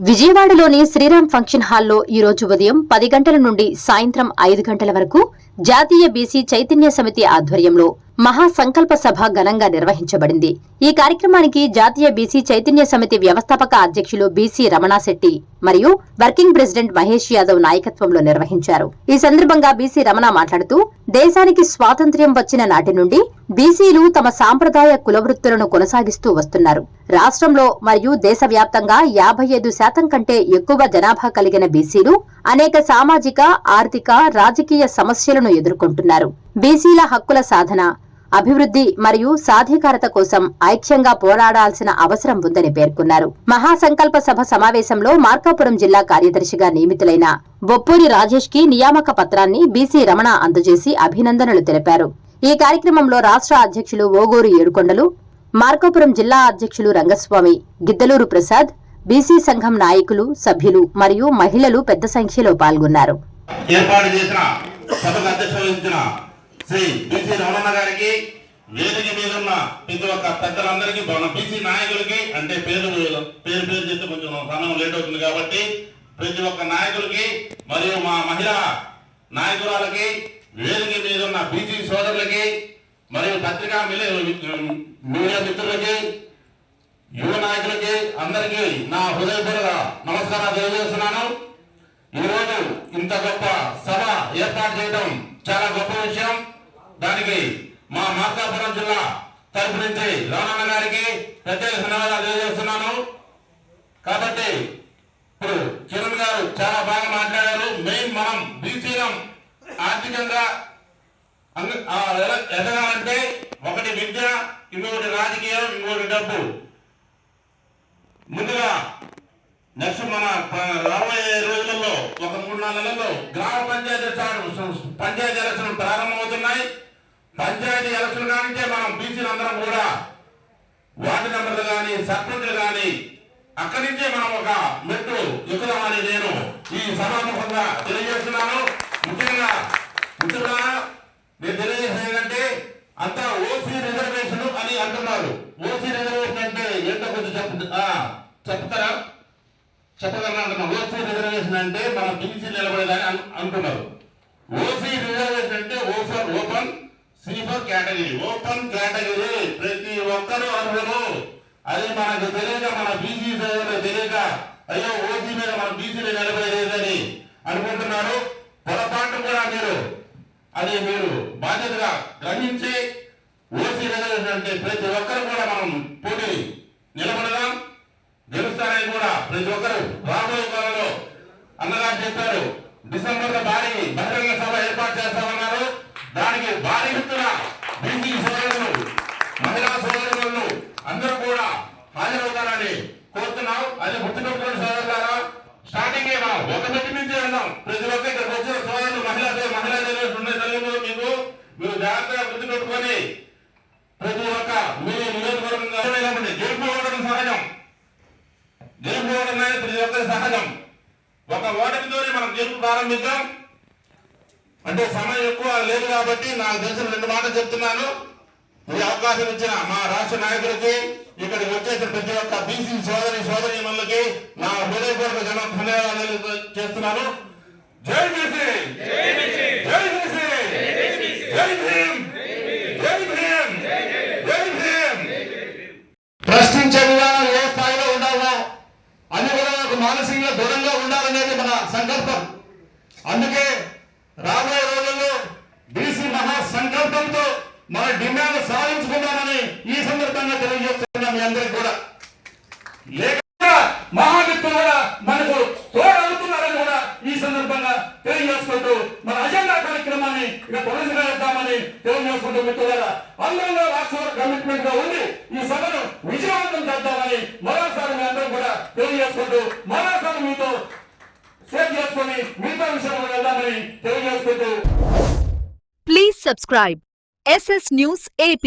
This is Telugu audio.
విజయవాడలోని శ్రీరామ్ ఫంక్షన్ హాల్లో ఈ రోజు ఉదయం 10 గంటల నుండి సాయంత్రం 5 గంటల వరకు జాతీయ బీసీ చైతన్య సమితి ఆధ్వర్యంలో మహాసంకల్ప సభ ఘనంగా నిర్వహించబడింది. ఈ కార్యక్రమానికి జాతీయ బీసీ చైతన్య సమితి వ్యవస్థాపక అధ్యక్షులు బీసీ రమణశెట్టి మరియు వర్కింగ్ ప్రెసిడెంట్ మహేష్ యాదవ్ నాయకత్వంలో నిర్వహించారు. ఈ సందర్భంగా బీసీ రమణ మాట్లాడుతూ, దేశానికి స్వాతంత్ర్యం వచ్చిన నాటి నుండి బీసీలు తమ సాంప్రదాయ కులవృత్తులను కొనసాగిస్తూ వస్తున్నారు. రాష్ట్రంలో మరియు దేశవ్యాప్తంగా 55% కంటే ఎక్కువ జనాభా కలిగిన బీసీలు అనేక సామాజిక, ఆర్థిక, రాజకీయ సమస్యలను ఎదుర్కొంటున్నారు. బీసీల హక్కుల సాధన, అభివృద్ధి మరియు సాధికారత కోసం ఐక్యంగా పోరాడాల్సిన అవసరం ఉందని పేర్కొన్నారు. మహాసంకల్ప సభ సమావేశంలో మార్కాపురం జిల్లా కార్యదర్శిగా నియమితులైన బొప్పూరి రాజేష్ కి నియామక పత్రాన్ని బీసీ రమణ అందజేసి అభినందనలు తెలిపారు. ఈ కార్యక్రమంలో రాష్ట్ర అధ్యక్షులు ఓగూరు ఏడుకొండలు, మార్కాపురం జిల్లా అధ్యక్షులు రంగస్వామి, గిద్దలూరు ప్రసాద్, బీసీ సంఘం నాయకులు, సభ్యులు మరియు మహిళలు పెద్ద సంఖ్యలో పాల్గొన్నారు. శ్రీ బీసీ రమణన్న గారికి, వేదిక మీద ఉన్న ప్రతి ఒక్క పెద్దలందరికీ, బీసీ నాయకులకి, అంటే పేరు చేస్తే కొంచెం సమయం లేట్ అవుతుంది కాబట్టి ప్రతి ఒక్క నాయకులకి మరియు మా మహిళా నాయకురాలకి, వేదిక మీద ఉన్న బీసీ సోదరులకి మరియు పత్రికా మీడియా మిత్రులకి, యువ నాయకులకి అందరికీ నా హృదయపూర్వక నమస్కారాలు తెలియజేస్తున్నాను. ఈరోజు ఇంత గొప్ప సభ ఏర్పాటు చేయడం చాలా గొప్ప విషయం. దానికి మా మార్కాపురం జిల్లా తరపు నుంచి రమణన్న గారికి ప్రత్యేక ధన్యవాదాలు తెలియజేస్తున్నాను. కాబట్టి ఇప్పుడు కిరణ్ గారు చాలా బాగా మాట్లాడారు. మెయిన్ మనం బీసీలం ఆర్థికంగా ఎదగాలంటే ఒకటి విద్య, ఇంకొకటి రాజకీయం, ఇంకొకటి డబ్బు. ముందుగా నెక్స్ట్ మన రాబోయే రోజులలో ఒక 3-4 నెలల్లో గ్రామ పంచాయతీ ఎలక్షన్ ప్రారంభమవుతున్నాయి. పంచాయతీ ఎలక్షన్ కానించే మనం బీసీలు అందరం కూడా వార్డు మెంబర్లు కానీ, సర్పంచ్లు కానీ, అక్కడి నుంచే మనం ఒక మెట్టు ఎక్కుదామని నేను ఈ సభాముఖంగా తెలియజేస్తున్నాను. ముఖ్యంగా నేను తెలియజేసేది ఏంటంటే, అంతా ఓసీ రిజర్వేషన్ అని అంటున్నారు. ఓసీ రిజర్వేషన్ అంటే ఏంటో కొంచెం చెప్తారా? చెప్పగలరా? ఓసీ రిజర్వేషన్ అంటే మన బీసీ నిలబడేదని అంటున్నారు. ఓసీ రిజర్వేషన్ అంటే open C for category. Open category ప్రతి ఒక్కరూ అర్హులు. అది మనకు తెలియక, మన బీసీ తెలియక, అయ్యో ఓసీ మీద మన బీసీలు నిలబడేదని అనుకుంటున్నారు. పొరపాటు కూడా మీరు బాధ్యతగా గ్రహించి ఓసీ రిజర్వేషన్ అంటే ప్రతి ఒక్కరు కూడా మనం పోటీ నిలబడదాం, గెలుస్తారని కూడా ప్రతి ఒక్కరు రాబోయే కాలంలో అన్నగారు చెప్పారు. డిసెంబర్ లో భారీ బహిరంగ సభ ఏర్పాటు చేస్తామన్నారు. దానికి భారీ ఎత్తున బీసీ సోదరులు, మహిళా సోదరులను అందరూ కూడా హాజరవుతారని కోరుతున్నాం. అది గుర్తుపెట్టుకుని సోదరులారా, స్టార్టింగ్ ఒక మెట్టి నుంచి వెళ్దాం. ప్రతి ఒక్క ఇక్కడికి వచ్చిన సోదరులు, మహిళా తల్లిదండ్రులు మీరు జాగ్రత్తగా గుర్తుపెట్టుకొని ప్రతి ఒక్క మీ నియోజకవర్గంగా గెలుపుకోవడం సహజం. గెలుపుకోవడం అనేది ప్రతి ఒక్కరి సహజం. ఒక ఓటమితోనే మనం గెలుపు ప్రారంభిద్దాం. అంటే సమయం ఎక్కువ లేదు కాబట్టి నాకు తెలిసిన 2 మాటలు చెప్తున్నాను. ఈ అవకాశం ఇచ్చిన మా రాష్ట్ర నాయకులకి, ఇక్కడికి వచ్చేసిన ప్రతి ఒక్క బీసీ సోదరీమణులకి నా హృదయపూర్వక ధన్యవాదాలు చేస్తున్నాను. జై బీసీ, జై బీసీ, జై భీమ్, జై భీమ్, జై భీమ్. ప్రశ్నించే విధానం ఏ స్థాయిలో ఉండాలో అన్ని కూడా మానసికంగా దూరంగా ఉండాలనేది మన సంకల్పం. అందుకే రాబోయే రోజుల్లో బీసీ మహాసంకల్పంతో మన డిమాండ్ సాధించుకుందామని ఈ సందర్భంగా తెలియజేస్తున్నాం. మీ అందరికీ కూడా లేకుండా మహామిత్రులు కూడా మనకు తోడవుతున్నారని కూడా ఈ సందర్భంగా తెలియజేసుకుంటూ మన అజెండా కార్యక్రమాన్ని ఇక కొనసాగిద్దామని తెలియజేసుకుంటూ, మిత్రులారా అందరూ రాష్ట్ర కమిట్మెంట్ గా ఉండి ఈ సభను విజయవంతం చేద్దామని మరోసారి మీ అందరూ కూడా తెలియజేసుకుంటూ, మరోసారి మీతో షేర్ చేసుకుని మిగతా విషయంలో వెళ్దామని తెలియజేసుకుంటూ. Please subscribe SS News AP.